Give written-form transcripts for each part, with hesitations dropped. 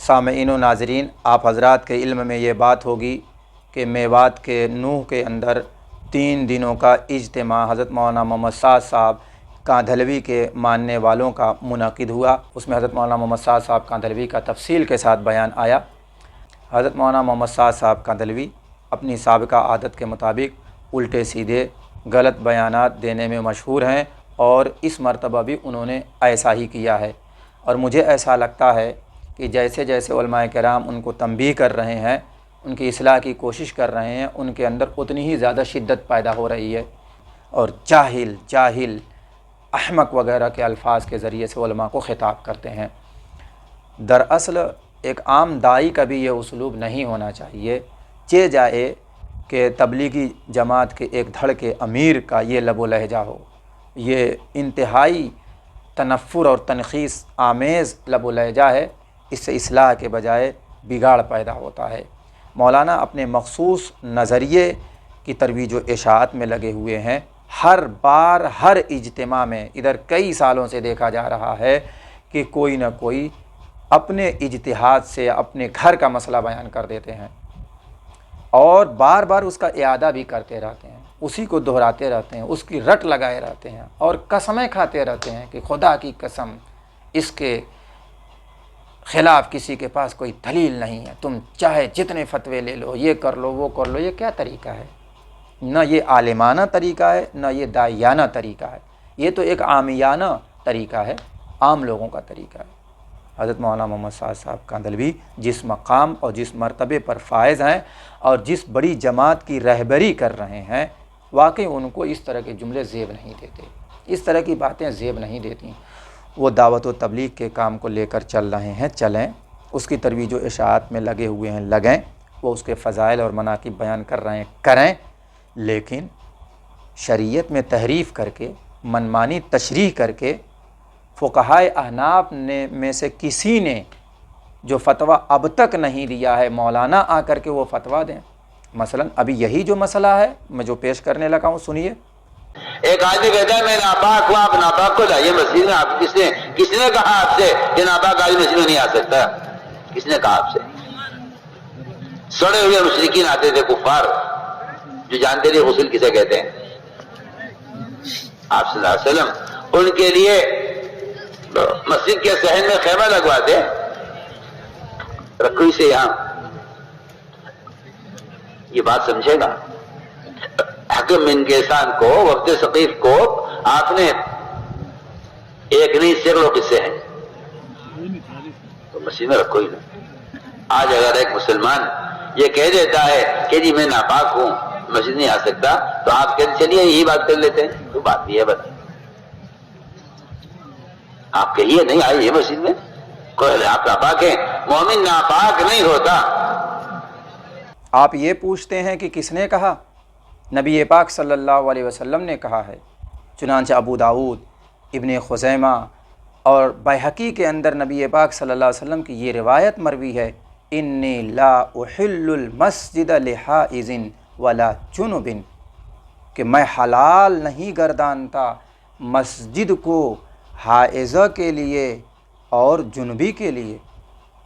سامعین و ناظرین، آپ حضرات کے علم میں یہ بات ہوگی کہ میوات کے نوح کے اندر 3 دنوں کا اجتماع حضرت مولانا محمد سعد صاحب کاندھلوی کے ماننے والوں کا منعقد ہوا۔ اس میں حضرت مولانا محمد سعد صاحب کاندھلوی کا تفصیل کے ساتھ بیان آیا۔ حضرت مولانا محمد سعد صاحب کاندھلوی اپنی سابقہ عادت کے مطابق الٹے سیدھے غلط بیانات دینے میں مشہور ہیں، اور اس مرتبہ بھی انہوں نے ایسا ہی کیا ہے۔ اور مجھے ایسا لگتا ہے کہ جیسے جیسے علماء کرام ان کو تنبیہ کر رہے ہیں، ان کی اصلاح کی کوشش کر رہے ہیں، ان کے اندر اتنی ہی زیادہ شدت پیدا ہو رہی ہے، اور جاہل احمق وغیرہ کے الفاظ کے ذریعے سے علماء کو خطاب کرتے ہیں۔ دراصل ایک عام داعی کا بھی یہ اسلوب نہیں ہونا چاہیے، چہ جائے کہ تبلیغی جماعت کے ایک دھڑ کے امیر کا یہ لب و لہجہ ہو۔ یہ انتہائی تنفر اور تنخیص آمیز لب و لہجہ ہے، اس سے اصلاح کے بجائے بگاڑ پیدا ہوتا ہے۔ مولانا اپنے مخصوص نظریے کی ترویج و اشاعت میں لگے ہوئے ہیں۔ ہر بار ہر اجتماع میں ادھر کئی سالوں سے دیکھا جا رہا ہے کہ کوئی نہ کوئی اپنے اجتہاد سے اپنے گھر کا مسئلہ بیان کر دیتے ہیں، اور بار بار اس کا اعادہ بھی کرتے رہتے ہیں، اسی کو دہراتے رہتے ہیں، اس کی رٹ لگائے رہتے ہیں، اور قسمیں کھاتے رہتے ہیں کہ خدا کی قسم اس کے خلاف کسی کے پاس کوئی دلیل نہیں ہے، تم چاہے جتنے فتوے لے لو، یہ کر لو وہ کر لو۔ یہ کیا طریقہ ہے؟ نہ یہ عالمانہ طریقہ ہے، نہ یہ داعیانہ طریقہ ہے، یہ تو ایک عامیانہ طریقہ ہے، عام لوگوں کا طریقہ ہے۔ حضرت مولانا محمد سعد صاحب کاندھلوی جس مقام اور جس مرتبے پر فائز ہیں اور جس بڑی جماعت کی رہبری کر رہے ہیں، واقعی ان کو اس طرح کے جملے زیب نہیں دیتے، اس طرح کی باتیں زیب نہیں دیتی۔ وہ دعوت و تبلیغ کے کام کو لے کر چل رہے ہیں، چلیں، اس کی ترویج و اشاعت میں لگے ہوئے ہیں، لگیں، وہ اس کے فضائل اور مناقب بیان کر رہے ہیں، کریں، لیکن شریعت میں تحریف کر کے، منمانی تشریح کر کے، فقہائے احناف میں سے کسی نے جو فتویٰ اب تک نہیں دیا ہے، مولانا آ کر کے وہ فتویٰ دیں۔ مثلا ابھی یہی جو مسئلہ ہے میں جو پیش کرنے لگا ہوں، سنیے۔ ایک آدمی کہتا ہے میں ناپاک ہوں، آپ ناپاک کو لائیے مسجد میں۔ آپ کس نے کہا آپ سے کہ ناپاک آدمی مسجد میں نہیں آ سکتا؟ کس نے کہا آپ سے؟ سڑے ہوئے مشرکین آتے تھے، کفار، جو جانتے تھے غسل کسے کہتے ہیں۔ آپ صلی اللہ علیہ وسلم ان کے لیے مسجد کے صحن میں خیمہ لگواتے، رکھو اسے یہاں۔ یہ بات سمجھے گا؟ حکم بن کیسان کو، وقت ثقیف کو آپ نے ایک نہیں سینکڑوں قصے ہیں، تو مسجد میں رکھو ہی نا۔ آج اگر ایک مسلمان یہ کہہ دیتا ہے کہ جی میں ناپاک ہوں، مسجد نہیں آ سکتا، تو آپ کہتے چلیے یہی بات کر لیتے ہیں، تو بات بھی ہے بتا، آپ کہیے نہیں آئیے مسجد میں، کوئی آپ ناپاک ہیں، مومن ناپاک نہیں ہوتا۔ آپ یہ پوچھتے ہیں کہ کس نے کہا؟ نبی پاک صلی اللہ علیہ وسلم نے کہا ہے۔ چنانچہ ابو داؤد، ابن خزیمہ اور بیہقی کے اندر نبی پاک صلی اللہ علیہ وسلم کی یہ روایت مروی ہے، انی لا احل المسجد لحائض ولا جنب، کہ میں حلال نہیں گردانتا مسجد کو حائضہ کے لیے اور جنبی کے لیے،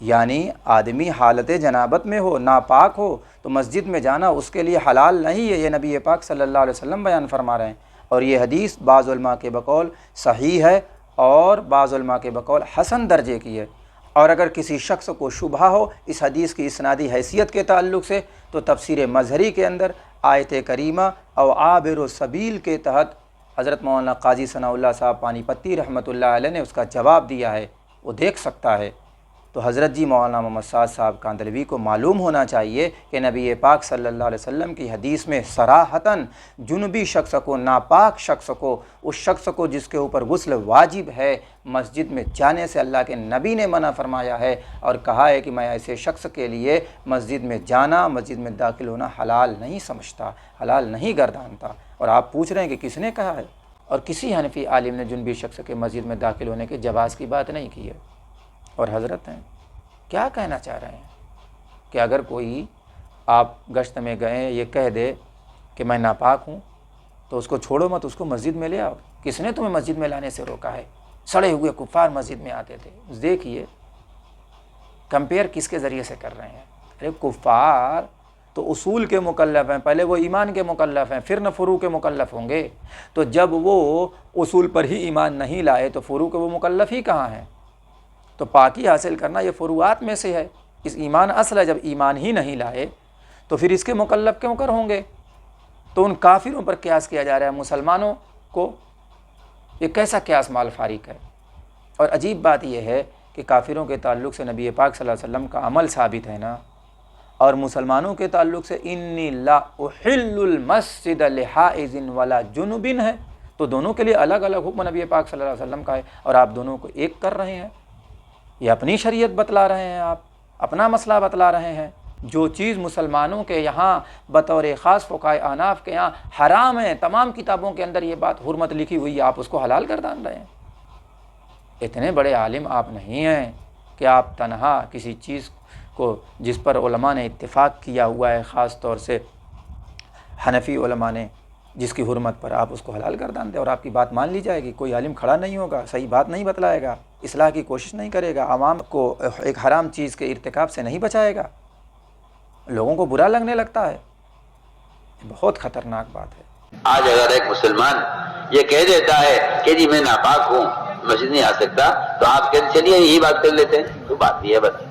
یعنی آدمی حالت جنابت میں ہو، ناپاک ہو، تو مسجد میں جانا اس کے لیے حلال نہیں ہے، یہ نبی پاک صلی اللہ علیہ وسلم بیان فرما رہے ہیں۔ اور یہ حدیث بعض علماء کے بقول صحیح ہے، اور بعض علماء کے بقول حسن درجے کی ہے۔ اور اگر کسی شخص کو شبہ ہو اس حدیث کی اسنادی حیثیت کے تعلق سے، تو تفسیر مظہری کے اندر آیت کریمہ او عابر السبیل کے تحت حضرت مولانا قاضی ثناء اللہ صاحب پانی پتی رحمۃ اللہ علیہ نے اس کا جواب دیا ہے، وہ دیکھ سکتا ہے۔ تو حضرت جی مولانا محمد سعد صاحب کاندھلوی کو معلوم ہونا چاہیے کہ نبی پاک صلی اللہ علیہ وسلم کی حدیث میں صراحتاً جنبی شخص کو، ناپاک شخص کو، اس شخص کو جس کے اوپر غسل واجب ہے، مسجد میں جانے سے اللہ کے نبی نے منع فرمایا ہے، اور کہا ہے کہ میں ایسے شخص کے لیے مسجد میں جانا، مسجد میں داخل ہونا حلال نہیں سمجھتا، حلال نہیں گردانتا۔ اور آپ پوچھ رہے ہیں کہ کس نے کہا ہے؟ اور کسی حنفی عالم نے جنبی شخص کے مسجد میں داخل ہونے کے جواز کی بات نہیں کی ہے۔ اور حضرت ہیں کیا کہنا چاہ رہے ہیں کہ اگر کوئی آپ گشت میں گئے یہ کہہ دے کہ میں ناپاک ہوں، تو اس کو چھوڑو مت، اس کو مسجد میں لے آؤ۔ کس نے تمہیں مسجد میں لانے سے روکا ہے؟ سڑے ہوئے کفار مسجد میں آتے تھے۔ دیکھیے کنپیئر کس کے ذریعے سے کر رہے ہیں؟ ارے کفار تو اصول کے مکلف ہیں، پہلے وہ ایمان کے مکلف ہیں، پھر نہ فروع کے مکلف ہوں گے۔ تو جب وہ اصول پر ہی ایمان نہیں لائے تو فروع کے وہ مکلف ہی کہاں ہیں؟ تو پاکی حاصل کرنا یہ فروعات میں سے ہے۔ اس ایمان اصل ہے، جب ایمان ہی نہیں لائے تو پھر اس کے مکلف کیوں کر ہوں گے؟ تو ان کافروں پر قیاس کیا جا رہا ہے مسلمانوں کو، یہ کیسا قیاس مال فارق ہے؟ اور عجیب بات یہ ہے کہ کافروں کے تعلق سے نبی پاک صلی اللہ علیہ وسلم کا عمل ثابت ہے نا، اور مسلمانوں کے تعلق سے انی لا احل المسجد لحائض ولا جنب ہے، تو دونوں کے لیے الگ الگ حکم نبی پاک صلی اللہ علیہ وسلم کا ہے، اور آپ دونوں کو ایک کر رہے ہیں۔ یہ اپنی شریعت بتلا رہے ہیں، آپ اپنا مسئلہ بتلا رہے ہیں۔ جو چیز مسلمانوں کے یہاں بطور خاص فقہائے احناف کے یہاں حرام ہے، تمام کتابوں کے اندر یہ بات حرمت لکھی ہوئی ہے، آپ اس کو حلال کر ڈال رہے ہیں۔ اتنے بڑے عالم آپ نہیں ہیں کہ آپ تنہا کسی چیز کو جس پر علماء نے اتفاق کیا ہوا ہے، خاص طور سے حنفی علماء نے، جس کی حرمت پر آپ اس کو حلال کر ڈالتے، اور آپ کی بات مان لی جائے گی۔ کوئی عالم کھڑا نہیں ہوگا، صحیح بات نہیں بتلائے گا، اصلاح کی کوشش نہیں کرے گا، عوام کو ایک حرام چیز کے ارتکاب سے نہیں بچائے گا، لوگوں کو برا لگنے لگتا ہے۔ بہت خطرناک بات ہے۔ آج اگر ایک مسلمان یہ کہہ دیتا ہے کہ جی میں ناپاک ہوں، مسجد نہیں آ سکتا، تو آپ کہتے چلیے یہی بات کر لیتے ہیں، تو بات بھی ہے بس،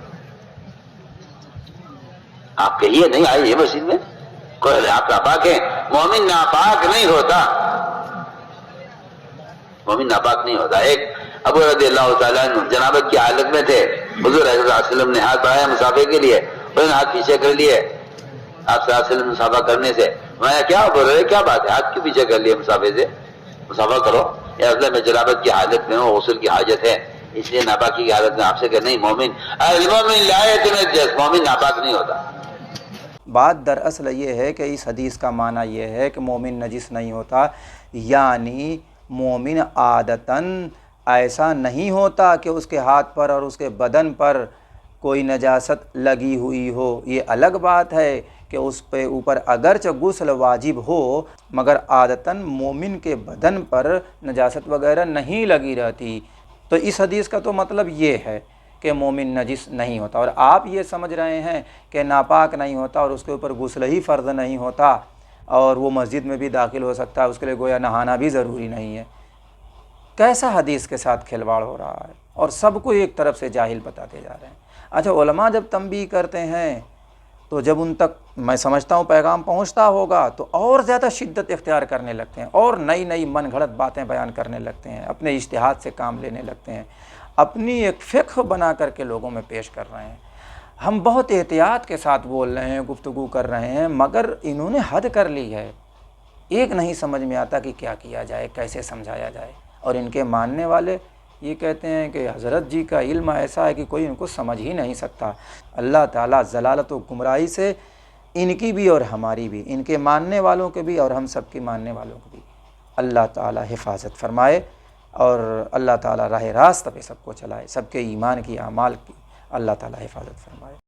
آپ کہیے نہیں آئیے مسجد میں، کوئی آپ ناپاک ہیں۔ مومن ناپاک نہیں ہوتا، مومن ناپاک نہیں ہوتا۔ ایک ابو رضی اللہ تعالیٰ عنہ جنابت کی حالت میں تھے، حضور صلی اللہ علیہ وسلم نے ہاتھ بڑھایا مسافے کے لیے، انہوں نے ہاتھ پیچھے کر لیے آپ صلی اللہ علیہ وسلم مسافہ کرنے سے۔ میں کیا بول رہے، کیا بات ہے، ہاتھ کیوں پیچھے کر لیے مسافے سے، مسافہ کرو۔ یا اصل میں جنابت کی حالت میں ہوں، غسل کی حاجت ہے، اس لیے ناپاکی کی حالت میں آپ سے کہ نہیں، مومن المومن لا يتنجس، مومن ناپاک نہیں ہوتا۔ بات دراصل یہ ہے کہ اس حدیث کا معنی یہ ہے کہ مومن نجس نہیں ہوتا، یعنی مومن عادتاً ایسا نہیں ہوتا کہ اس کے ہاتھ پر اور اس کے بدن پر کوئی نجاست لگی ہوئی ہو۔ یہ الگ بات ہے کہ اس پہ اوپر اگرچہ غسل واجب ہو، مگر عادتاً مومن کے بدن پر نجاست وغیرہ نہیں لگی رہتی۔ تو اس حدیث کا تو مطلب یہ ہے کہ مومن نجس نہیں ہوتا، اور آپ یہ سمجھ رہے ہیں کہ ناپاک نہیں ہوتا اور اس کے اوپر غسل ہی فرض نہیں ہوتا، اور وہ مسجد میں بھی داخل ہو سکتا ہے، اس کے لیے گویا نہانا بھی ضروری نہیں ہے۔ کیسا حدیث کے ساتھ کھلواڑ ہو رہا ہے، اور سب کو ایک طرف سے جاہل بتاتے جا رہے ہیں۔ اچھا، علماء جب تنبیہ کرتے ہیں تو جب ان تک میں سمجھتا ہوں پیغام پہنچتا ہوگا تو اور زیادہ شدت اختیار کرنے لگتے ہیں، اور نئی نئی من گھڑت باتیں بیان کرنے لگتے ہیں، اپنے اجتہاد سے کام لینے لگتے ہیں، اپنی ایک فقہ بنا کر کے لوگوں میں پیش کر رہے ہیں۔ ہم بہت احتیاط کے ساتھ بول رہے ہیں، گفتگو کر رہے ہیں، مگر انہوں نے حد کر لی ہے۔ ایک نہیں سمجھ میں آتا کہ کیا کیا جائے، کیسے سمجھایا جائے، اور ان کے ماننے والے یہ کہتے ہیں کہ حضرت جی کا علم ایسا ہے کہ کوئی ان کو سمجھ ہی نہیں سکتا۔ اللہ تعالیٰ ضلالت و گمراہی سے ان کی بھی اور ہماری بھی، ان کے ماننے والوں کے بھی اور ہم سب کے ماننے والوں کو بھی اللہ تعالیٰ حفاظت فرمائے، اور اللہ تعالیٰ راہ راست پہ سب کو چلائے، سب کے ایمان کی اعمال کی اللہ تعالیٰ حفاظت فرمائے۔